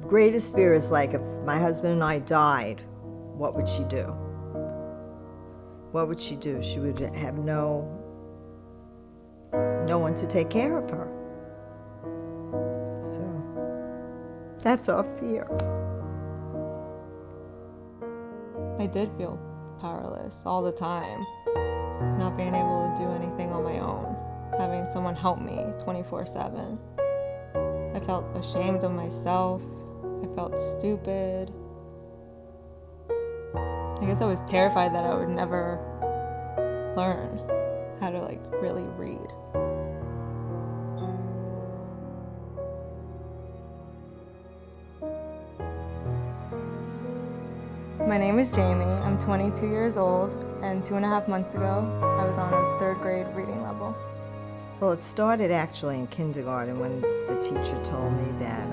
greatest fear is like if my husband and I died, what would she do? What would she do? She would have no one to take care of her. So that's our fear. I did feel powerless all the time, not being able to do anything on my own, having someone help me 24/7. I felt ashamed of myself. I felt stupid. I guess I was terrified that I would never learn how to really read. My name is Jayme. I'm 22 years old, and 2.5 months ago, I was on a 3rd grade reading level. Well, it started actually in kindergarten when the teacher told me that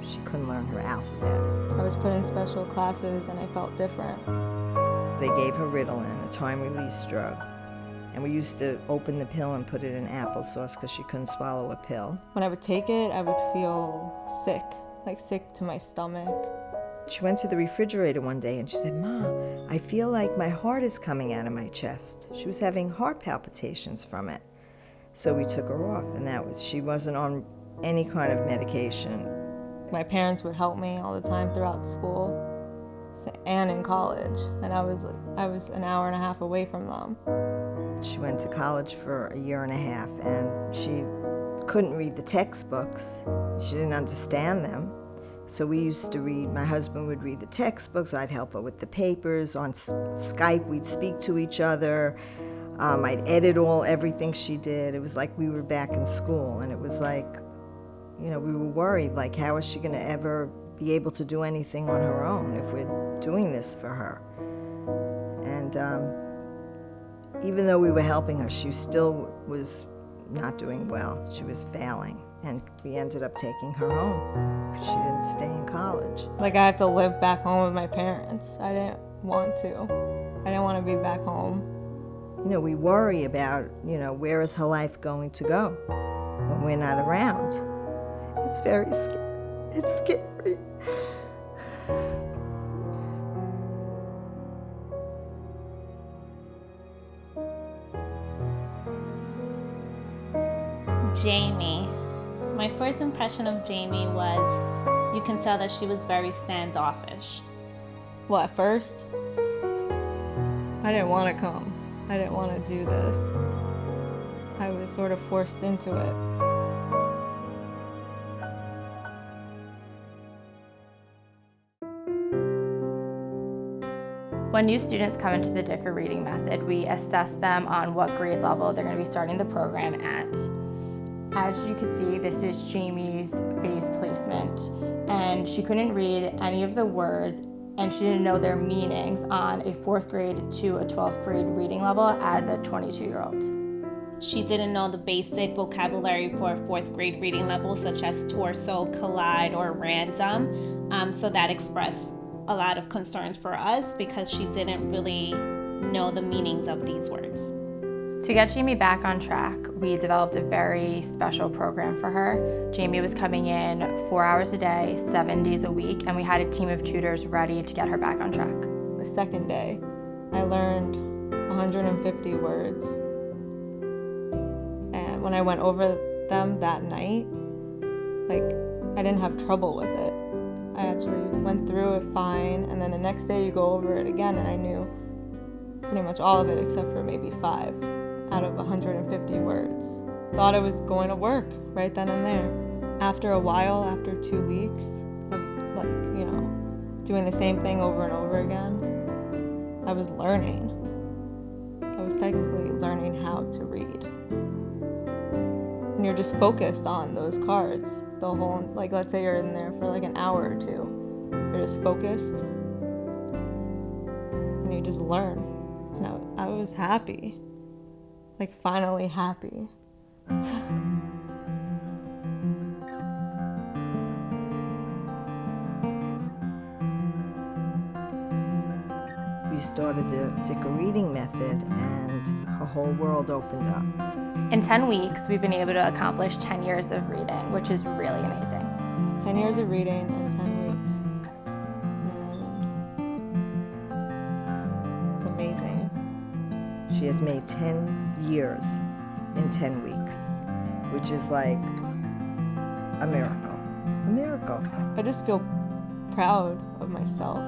she couldn't learn her alphabet. I was put in special classes, and I felt different. They gave her Ritalin, a time-release drug, and we used to open the pill and put it in applesauce because she couldn't swallow a pill. When I would take it, I would feel sick, sick to my stomach. She went to the refrigerator one day and she said, "Ma, I feel like my heart is coming out of my chest." She was having heart palpitations from it. So we took her off, and she wasn't on any kind of medication. My parents would help me all the time throughout school and in college, and I was an hour and a half away from them. She went to college for a year and a half, and she couldn't read the textbooks. She didn't understand them. So we used to read, my husband would read the textbooks, I'd help her with the papers. On Skype, we'd speak to each other. I'd edit everything she did. It was like we were back in school, and it was like, we were worried, how is she gonna ever be able to do anything on her own if we're doing this for her? And even though we were helping her, she still was not doing well. She was failing, and we ended up taking her home because she didn't stay in college. I had to live back home with my parents. I didn't want to. I didn't want to be back home. We worry about, where is her life going to go when we're not around. It's very scary. It's scary. Jayme. My first impression of Jayme was you can tell that she was very standoffish. Well, at first, I didn't want to come. I didn't want to do this. I was sort of forced into it. When new students come into the Dicker reading method, we assess them on what grade level they're going to be starting the program at. As you can see, this is Jayme's face placement, and she couldn't read any of the words, and she didn't know their meanings on a 4th grade to a 12th grade reading level as a 22-year-old. She didn't know the basic vocabulary for a 4th grade reading level, such as torso, collide, or ransom, so that expressed a lot of concerns for us because she didn't really know the meanings of these words. To get Jayme back on track, we developed a very special program for her. Jayme was coming in 4 hours a day, 7 days a week, and we had a team of tutors ready to get her back on track. The second day, I learned 150 words. And when I went over them that night, I didn't have trouble with it. I actually went through it fine, and then the next day you go over it again, and I knew pretty much all of it except for maybe 5 out of 150 words. Thought it was going to work right then and there. After a while, after 2 weeks of doing the same thing over and over again, I was learning. I was technically learning how to read. And you're just focused on those cards the whole, let's say you're in there for an hour or 2. You're just focused and you just learn. And I was happy, finally happy. We started the Dicker reading method, and her whole world opened up. In 10 weeks, we've been able to accomplish 10 years of reading, which is really amazing. 10 years of reading in 10 weeks. She has made 10 years in 10 weeks, which is like a miracle. A miracle. I just feel proud of myself.